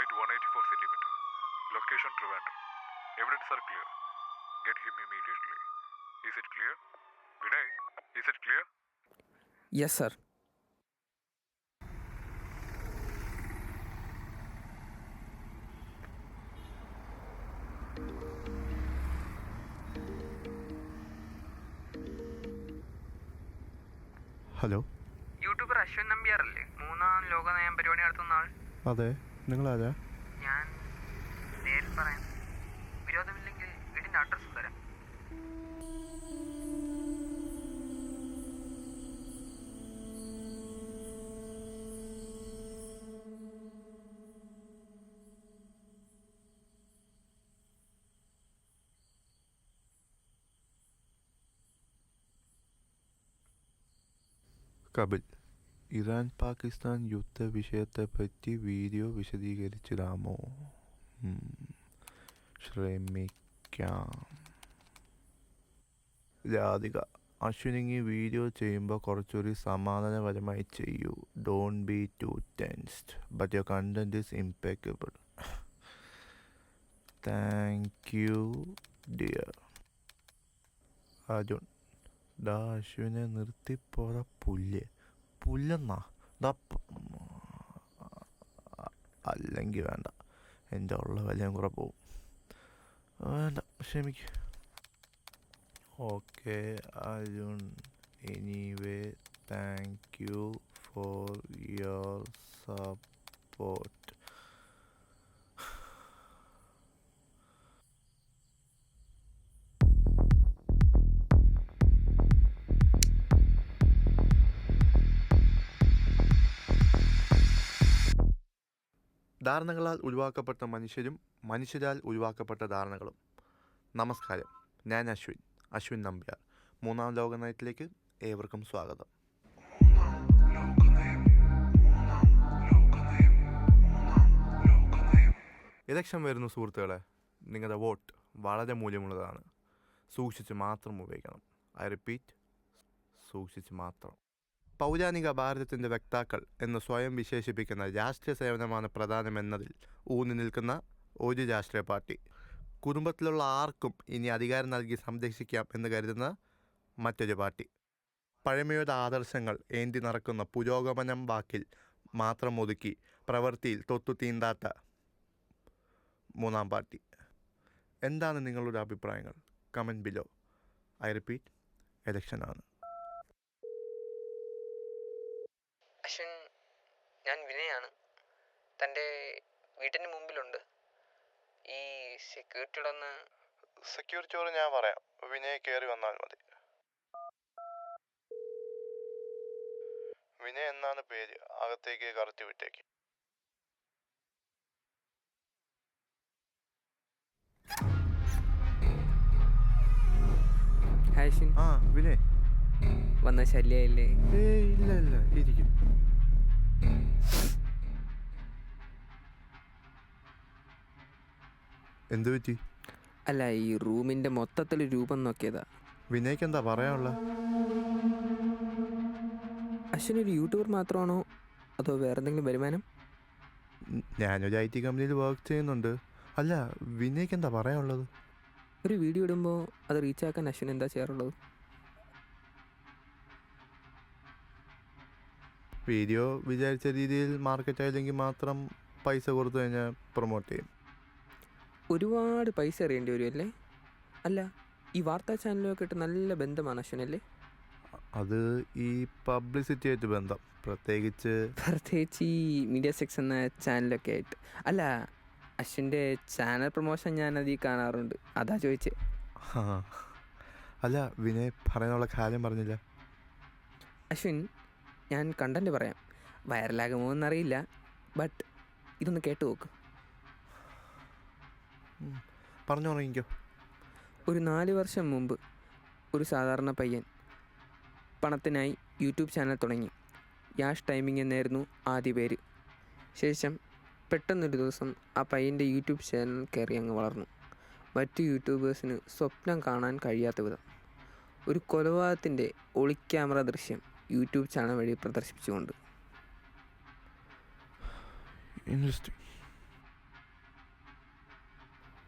Height 184 centimeter. Location Trivandrum. Evidence are clear. Get him immediately. Is it clear? Vinay, is it clear? Yes, sir. Hello, youtuber Ashwin നമ്പ്യാറല്ലേ? 3-ാം ലോക നയം പരിപാടി നടത്തുന്ന ആൾ. അതെ, നിങ്ങളാരാ? ഞാൻ നേരിൽ പറയാം. വിരോധമില്ലെങ്കിൽ വീടിൻ്റെ അഡ്രസ്സ് തരാം. കപിൽ, ഇറാൻ പാകിസ്ഥാൻ യുദ്ധ വിഷയത്തെപ്പറ്റി വീഡിയോ വിശദീകരിച്ചിടാമോ? ശ്രമിക്കാം. രാധിക, അശ്വിനി വീഡിയോ ചെയ്യുമ്പോൾ കുറച്ചൊരു സമാധാനപരമായി ചെയ്യൂ. Don't be too tensed, but your content is impeccable. Thank you dear. Arjun, ഡാ അശ്വിനെ നിർത്തിപ്പോറ പുല്ലെന്നാ. അല്ലെങ്കിൽ വേണ്ട, എൻ്റെ ഉള്ള വിലയും കൂടെ പോവും. വേണ്ട, ക്ഷമിക്ക്. Okay Arjun, anyway thank you for your support. ധാരണകളാൽ ഒഴിവാക്കപ്പെട്ട മനുഷ്യരും മനുഷ്യരാൽ ഒഴിവാക്കപ്പെട്ട ധാരണകളും. നമസ്കാരം, ഞാൻ അശ്വിൻ നമ്പ്യാർ. 3-ാം ലോക നയത്തിലേക്ക് ഏവർക്കും സ്വാഗതം. ഇലക്ഷൻ വരുന്നു സുഹൃത്തുക്കളെ. നിങ്ങളുടെ വോട്ട് വളരെ മൂല്യമുള്ളതാണ്. സൂക്ഷിച്ച് മാത്രം ഉപയോഗിക്കണം. ഐ റിപ്പീറ്റ്, സൂക്ഷിച്ച് മാത്രം. പൗരാണിക ഭാരതത്തിൻ്റെ വക്താക്കൾ എന്ന് സ്വയം വിശേഷിപ്പിക്കുന്ന രാഷ്ട്രീയ സേവനമാണ് പ്രധാനമെന്നതിൽ ഊന്നി നിൽക്കുന്ന ഒരു രാഷ്ട്രീയ പാർട്ടി. കുടുംബത്തിലുള്ള ആർക്കും ഇനി അധികാരം നൽകി സംരക്ഷിക്കാം എന്ന് കരുതുന്ന മറ്റൊരു പാർട്ടി. പഴമയുടെ ആദർശങ്ങൾ ഏന്തി നടക്കുന്ന പുരോഗമനം വാക്കിൽ മാത്രം ഒതുക്കി പ്രവൃത്തിയിൽ തൊട്ടു തീണ്ടാത്ത 3-ാം പാർട്ടി. എന്താണ് നിങ്ങളുടെ അഭിപ്രായങ്ങൾ? Comment below. ഐ റിപ്പീറ്റ്, ഇലക്ഷനാണ്. അശ്വിൻ, ഞാൻ വിനയാണ്. തൻ്റെ വീട്ടിന് മുമ്പിലുണ്ട്. ഈ സെക്യൂരിറ്റിയോട് ഞാൻ പറയാം, വിനയ് കയറി വന്നാൽ മതി. വിനയ് എന്നാണ് പേര്, അകത്തേക്ക് കടത്തി വിട്ടേക്ക്. ഹായ് അശ്വിൻ. ആ വിനയ് വന്ന ശല്യല്ലേ? ഇല്ല, ഇരിക്കും. എന്തു പറ്റി? അല്ല, ഈ റൂമിൻ്റെ മൊത്തത്തിൽ രൂപം നോക്കിയതാ. വിനയ്ക്ക് എന്താ പറയാനുള്ള? അശ്വിൻ ഒരു യൂട്യൂബർ മാത്രമാണോ അതോ വേറെ എന്തെങ്കിലും വരുമാനം? ഞാനൊരു IT കമ്പനിയിൽ വർക്ക് ചെയ്യുന്നുണ്ട്. അല്ല, വിനയ്ക്ക് എന്താ പറയാനുള്ളത്? ഒരു വീഡിയോ ഇടുമ്പോൾ അത് റീച്ചാക്കാൻ അശ്വിൻ എന്താ ചെയ്യാറുള്ളത്? വീഡിയോ വിചാരിച്ച രീതിയിൽ മാർക്കറ്റ് ആയില്ലെങ്കിൽ മാത്രം പൈസ കൊടുത്തു കഴിഞ്ഞാൽ പ്രൊമോട്ട് ചെയ്യും. ഒരുപാട് പൈസ അറിയേണ്ടി വരുമല്ലേ? അല്ല, ഈ വാർത്താ ചാനലൊക്കെ ആയിട്ട് നല്ല ബന്ധമാണ് അശ്വിനല്ലേ? അത് ഈ പബ്ലിസിറ്റി ആയിട്ട് ബന്ധം, പ്രത്യേകിച്ച് ഈ മീഡിയ സെക്സ് എന്ന ചാനലൊക്കെ ആയിട്ട്. അല്ല, അശ്വിൻ്റെ ചാനൽ പ്രൊമോഷൻ ഞാനതിൽ കാണാറുണ്ട്, അതാ ചോദിച്ചേ. അല്ല, വിനയ് പറയാനുള്ള കാര്യം പറഞ്ഞില്ല. അശ്വിൻ, ഞാൻ കണ്ടന്റ് പറയാം. വൈറലാകുമോ എന്നറിയില്ല, ബട്ട് ഇതൊന്ന് കേട്ടു നോക്ക്. പറഞ്ഞു തുടങ്ങിക്കോ. ഒരു 4 വർഷം മുമ്പ് ഒരു സാധാരണ പയ്യൻ പണത്തിനായി യൂട്യൂബ് ചാനൽ തുടങ്ങി. യാഷ് ടൈമിംഗ് എന്നായിരുന്നു ആദ്യ പേര്. ശേഷം പെട്ടെന്നൊരു ദിവസം ആ പയ്യൻ്റെ യൂട്യൂബ് ചാനൽ കയറി അങ്ങ് വളർന്നു. മറ്റു യൂട്യൂബേഴ്സിന് സ്വപ്നം കാണാൻ കഴിയാത്ത വിധം ഒരു കൊലപാതകത്തിൻ്റെ ഒളിക്യാമറ ദൃശ്യം യൂട്യൂബ് ചാനൽ വഴി പ്രദർശിപ്പിച്ചുകൊണ്ട്. ഇൻട്രസ്റ്റിംഗ്.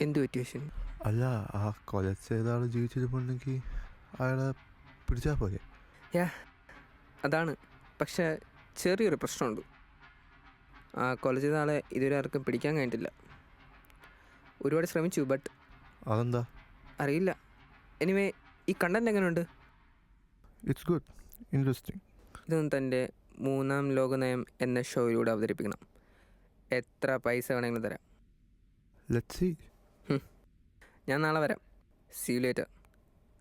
എന്ത് പറ്റി അശ്വിൻ? അല്ല, ആ കൊല ചെയ്ത ആൾ ജീവിച്ചിരിപ്പുണ്ടെങ്കിൽ അയാളെ പിടിച്ചാൽ പോലെ. അതാണ്, പക്ഷേ ചെറിയൊരു പ്രശ്നമുണ്ട്. ആ കൊല ചെയ്ത ആളെ ഇതുവരെ ആർക്കും പിടിക്കാൻ കഴിഞ്ഞിട്ടില്ല. ഒരുപാട് ശ്രമിച്ചു, ബട്ട് അതെന്താ അറിയില്ല. എനിവേ, ഈ കണ്ടന്റ് എങ്ങനെയുണ്ട്? It's good, interesting. ഇതൊന്നും തൻ്റെ 3-ാം ലോക നയം എന്ന ഷോയിലൂടെ അവതരിപ്പിക്കണം. എത്ര പൈസ വേണമെങ്കിലും തരാം. Let's see. ഞാൻ നാളെ വരാം. See you later.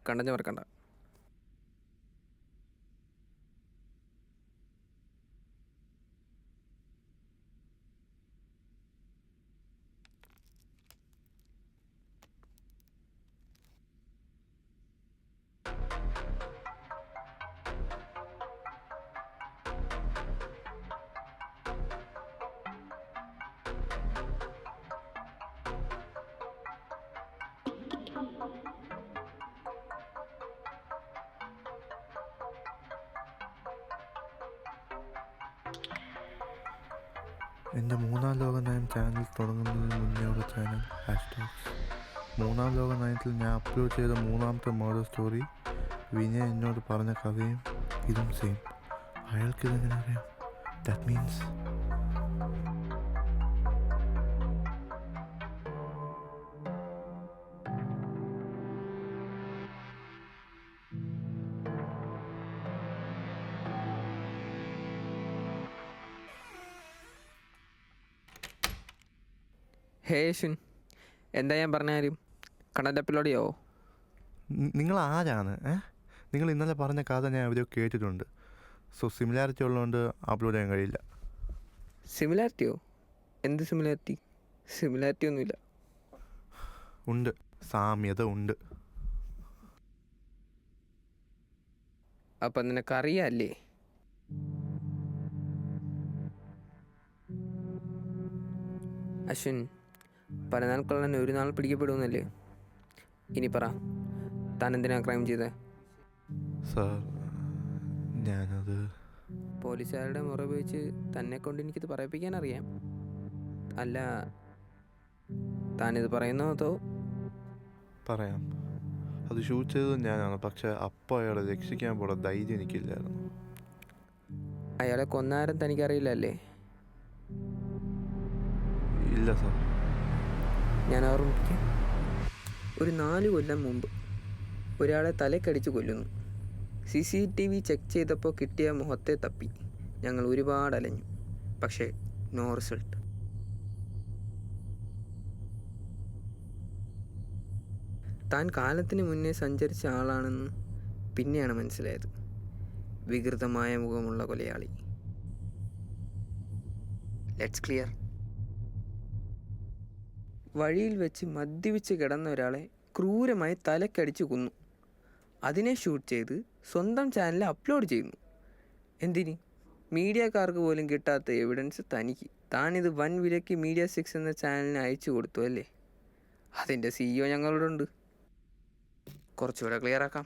കണ്ടന്റ് മറക്കണ്ട. എൻ്റെ 3-ാം ലോക നയം ചാനൽ തുടങ്ങുന്നതിന് മുന്നേയുള്ള ചാനൽ ഹാഷ്ടാഗ്സ്. 3-ാം ലോക നയത്തിൽ ഞാൻ അപ്ലോഡ് ചെയ്ത 3-ാമത്തെ മർഡർ സ്റ്റോറി വിനയ എന്നോട് പറഞ്ഞ കഥയും ഇതും സെയിം. അയാൾക്കിതെങ്ങനെ അറിയാം? ദാറ്റ് മീൻസ് ഹേ അശ്വിൻ, എന്താ ഞാൻ പറഞ്ഞാലും കണ്ടന്റ് അപ്ലോഡ് ചെയ്യാവോ? നിങ്ങൾ ആരാണ്? നിങ്ങൾ ഇന്നലെ പറഞ്ഞ കഥ ഞാൻ എവിടെയോ കേട്ടിട്ടുണ്ട്. സോ സിമിലാരിറ്റി ഉള്ളതുകൊണ്ട് അപ്ലോഡ് ചെയ്യാൻ കഴിയില്ല. സിമിലാരിറ്റിയോ? എന്ത് സിമിലാരിറ്റി? സിമിലാരിറ്റി ഒന്നുമില്ല. ഉണ്ട്, സാമ്യത ഉണ്ട്. അപ്പം നിനക്കറിയാമല്ലേ? അശ്വിൻ, പരനാൾ കൊള്ളൻ ഒരു നാൾ പിടിക്കപ്പെടുമെന്നല്ലേ? ഇനി പറ, താൻ എന്തിനാ ക്രൈം ചെയ്തേ? സാർ, ഞാനത് പോലീസുകാരുടെ മുറ ഉപയോഗിച്ച് തന്നെ കൊണ്ട് എനിക്കിത് പറയിപ്പിക്കാൻ അറിയാം. അല്ല, താനിത് പറയുന്നോ അതോ? പറയാം. അത് ഷൂട്ട് ചെയ്തത് ഞാനാണ്. പക്ഷെ അപ്പോൾ അയാളെ രക്ഷിക്കാൻ പോലുള്ള ധൈര്യം എനിക്കില്ലായിരുന്നു. അയാളെ കൊന്നാരം തനിക്കറിയില്ലല്ലേ? ഇല്ല സാർ. ഞാൻ ഓർമ്മിപ്പിക്കാം. ഒരു 4 കൊല്ലം മുമ്പ് ഒരാളെ തലക്കടിച്ച് കൊല്ലുന്നു. CCTV ചെക്ക് ചെയ്തപ്പോൾ കിട്ടിയ മുഖത്തെ തപ്പി ഞങ്ങൾ ഒരുപാട് അലഞ്ഞു. പക്ഷേ നോ റിസൾട്ട്. താൻ കാലത്തിന് മുന്നേ സഞ്ചരിച്ച ആളാണെന്ന് പിന്നെയാണ് മനസ്സിലായത്. വികൃതമായ മുഖമുള്ള കൊലയാളി. Let's clear. വഴിയിൽ വെച്ച് മദ്യപിച്ച് കിടന്ന ഒരാളെ ക്രൂരമായി തലക്കടിച്ച് കൊന്നു. അതിനെ ഷൂട്ട് ചെയ്ത് സ്വന്തം ചാനലിൽ അപ്ലോഡ് ചെയ്യുന്നു. എന്തിന്? മീഡിയക്കാർക്ക് പോലും കിട്ടാത്ത എവിഡൻസ് തനിക്ക്. താനിത് വൻ വിലയ്ക്ക് മീഡിയ 6 എന്ന ചാനലിന് അയച്ചു കൊടുത്തു അല്ലേ? അതിൻ്റെ CEO ഞങ്ങളോട് ഉണ്ട്. കുറച്ചുകൂടെ ക്ലിയർ ആക്കാം.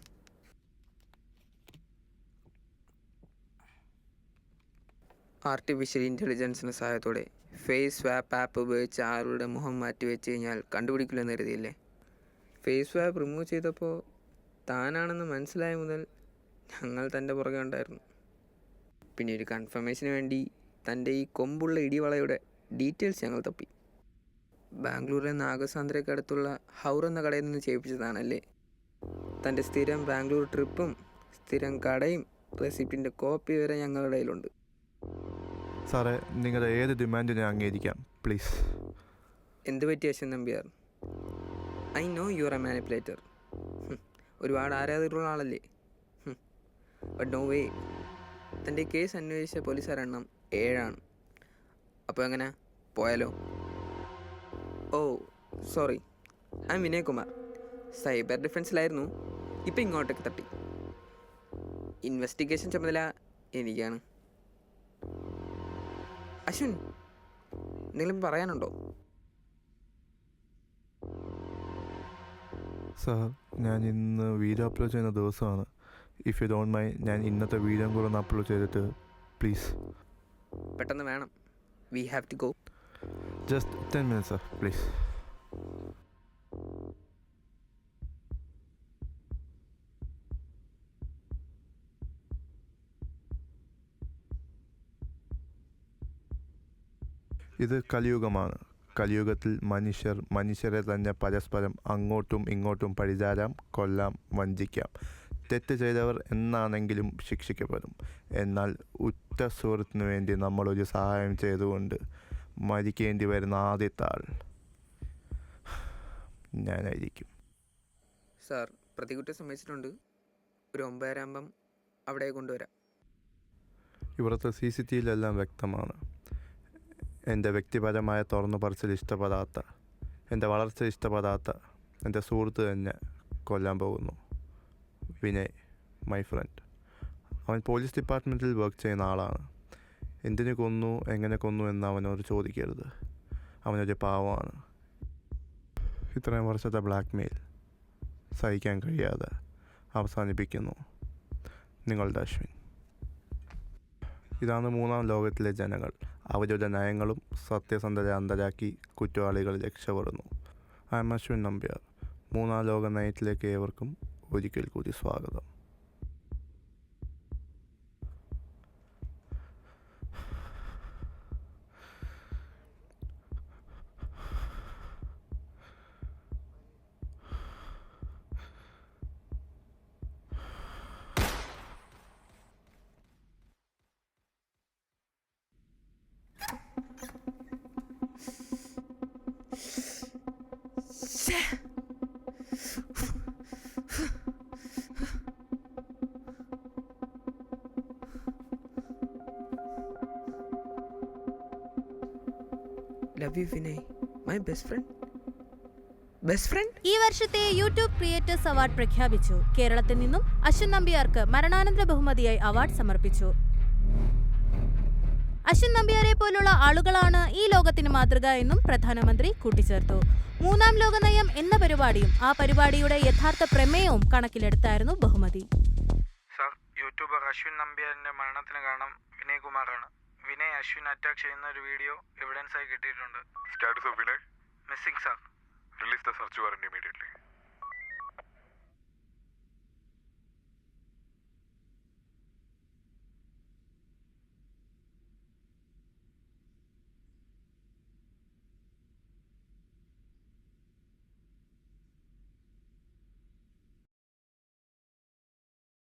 ആർട്ടിഫിഷ്യൽ ഇൻ്റലിജൻസിൻ്റെ സഹായത്തോടെ ഫേസ് സ്വാപ്പ് ആപ്പ് ഉപയോഗിച്ച് ആളുടെ മുഖം മാറ്റി വെച്ച് കഴിഞ്ഞാൽ കണ്ടുപിടിക്കില്ലെന്ന് കരുതിയില്ലേ? ഫേസ് സ്വാപ്പ് റിമൂവ് ചെയ്തപ്പോൾ താനാണെന്ന് മനസ്സിലായ മുതൽ ഞങ്ങൾ തൻ്റെ പുറകെ ഉണ്ടായിരുന്നു. പിന്നെ ഒരു കൺഫർമേഷന് വേണ്ടി തൻ്റെ ഈ കൊമ്പുള്ള ഇടിവളയുടെ ഡീറ്റെയിൽസ് ഞങ്ങൾ തപ്പി. ബാംഗ്ലൂരിലെ നാഗസാന്ദ്രയ്ക്ക് അടുത്തുള്ള ഹൗർ എന്ന കടയിൽ നിന്ന് ചെയ്യിപ്പിച്ചതാണല്ലേ? തൻ്റെ സ്ഥിരം ബാംഗ്ലൂർ ട്രിപ്പും സ്ഥിരം കടയും റെസിപ്റ്റിൻ്റെ കോപ്പി വരെ ഞങ്ങളുടെ കയ്യിലുണ്ട്. സാറേ, നിങ്ങളുടെ ഏത് ഡിമാൻഡ് ഞാൻ അംഗീകരിക്കാം, പ്ലീസ്. എന്ത് പറ്റി Ashwin Nambiar? I know you are a manipulator. ഒരുപാട് ആരാധകരുള്ള ആളല്ലേ? But no way. തൻ്റെ കേസ് അന്വേഷിച്ച പോലീസുകാരുടെ എണ്ണം 7 അപ്പോൾ എങ്ങനെ പോയാലോ? Oh sorry, I am Vinay Kumar. Cyber ഡിഫൻസിലായിരുന്നു, ഇപ്പം ഇങ്ങോട്ടേക്ക് തട്ടി. ഇൻവെസ്റ്റിഗേഷൻ ചുമതല എനിക്കാണ്. അശ്വിൻ, എന്തെങ്കിലും പറയാനുണ്ടോ? സാർ, ഞാൻ ഇന്ന് വീഡിയോ അപ്ലോഡ് ചെയ്യുന്ന ദിവസമാണ്. ഇഫ് യു ഡോണ്ട് മൈൻഡ്, ഞാൻ ഇന്നത്തെ വീഡിയോ കൂടെ ഒന്ന് അപ്ലോഡ് ചെയ്തിട്ട് പ്ലീസ്. പെട്ടെന്ന് വേണം. We have to go. Just 10 minutes, sir, please. ഇത് കലിയുഗമാണ്. കലിയുഗത്തിൽ മനുഷ്യരെ തന്നെ പരസ്പരം അങ്ങോട്ടും ഇങ്ങോട്ടും പഴിചാരാം, കൊല്ലാം, വഞ്ചിക്കാം. തെറ്റ് ചെയ്തവർ എന്നാണെങ്കിലും ശിക്ഷിക്കപ്പെടും. എന്നാൽ ഉറ്റ സുഹൃത്തിനു വേണ്ടി നമ്മളൊരു സഹായം ചെയ്തുകൊണ്ട് മരിക്കേണ്ടി വരുന്ന ആദ്യത്തെ ആൾ ഞാനായിരിക്കും. സാർ പ്രതികുറ്റം സമ്മതിച്ചിട്ടുണ്ട്. ഒരു 9:30 അവിടെ കൊണ്ടുവരാം. ഇവിടുത്തെ CCTVയിലെല്ലാം വ്യക്തമാണ്. എൻ്റെ വ്യക്തിപരമായ തുറന്നു പറച്ചിൽ ഇഷ്ടപ്പെടാത്ത, എൻ്റെ വളർച്ച ഇഷ്ടപ്പെടാത്ത എൻ്റെ സുഹൃത്ത് തന്നെ കൊല്ലാൻ പോകുന്നു. Vinay, my friend. അവൻ പോലീസ് ഡിപ്പാർട്ട്മെൻറ്റിൽ വർക്ക് ചെയ്യുന്ന ആളാണ്. എന്തിനു കൊന്നു, എങ്ങനെ കൊന്നു എന്ന് അവനോട് ചോദിക്കരുത്. അവനൊരു പാവമാണ്. ഇത്രയും വർഷത്തെ ബ്ലാക്ക്മെയിൽ സഹിക്കാൻ കഴിയാതെ അവസാനിപ്പിക്കുന്നു നിങ്ങളുടെ അശ്വിൻ. ഇതാണ് മൂന്നാം ലോകത്തിലെ ജനങ്ങൾ. അവരുടെ നയങ്ങളും സത്യസന്ധത അന്തരാക്കി കുറ്റവാളികൾ രക്ഷപ്പെടുന്നു. I am Ashwin Nambiar. മൂന്നാം ലോക നയത്തിലേക്ക് ഏവർക്കും ഒരിക്കൽ കൂടി സ്വാഗതം. Love you Vinay, my best friend. ഈ വർഷത്തെ യൂട്യൂബ് ക്രിയേറ്റേഴ്സ് അവാർഡ് പ്രഖ്യാപിച്ചു. കേരളത്തിൽ നിന്നും അശ്വിൻ നമ്പ്യാർക്ക് മരണാനന്തര ബഹുമതിയായി അവാർഡ് സമർപ്പിച്ചു. അശ്വിൻ നമ്പ്യാരെ പോലുള്ള ആളുകളാണ് ഈ ലോകത്തിന് മാതൃക എന്നും പ്രധാനമന്ത്രി കൂട്ടിച്ചേർത്തു. മൂന്നാം ലോക നയം എന്ന പരിപാടിയും ആ പരിപാടിയുടെ യഥാർത്ഥ പ്രമേയവും കണക്കിലെടുത്തായിരുന്നു ബഹുമതി. സർ, യൂട്യൂബർ അശ്വിൻ നമ്പ്യാരിന്റെ മരണത്തിന് കാരണം വിനയ് കുമാറാണ്. വിനയ് അശ്വിൻ അറ്റാക്ക് ചെയ്യുന്ന ഒരു വീഡിയോ എവിഡൻസ് ആയി കിട്ടിയിട്ടുണ്ട്. Status of Vinay missing sir. Release the search warrant immediately.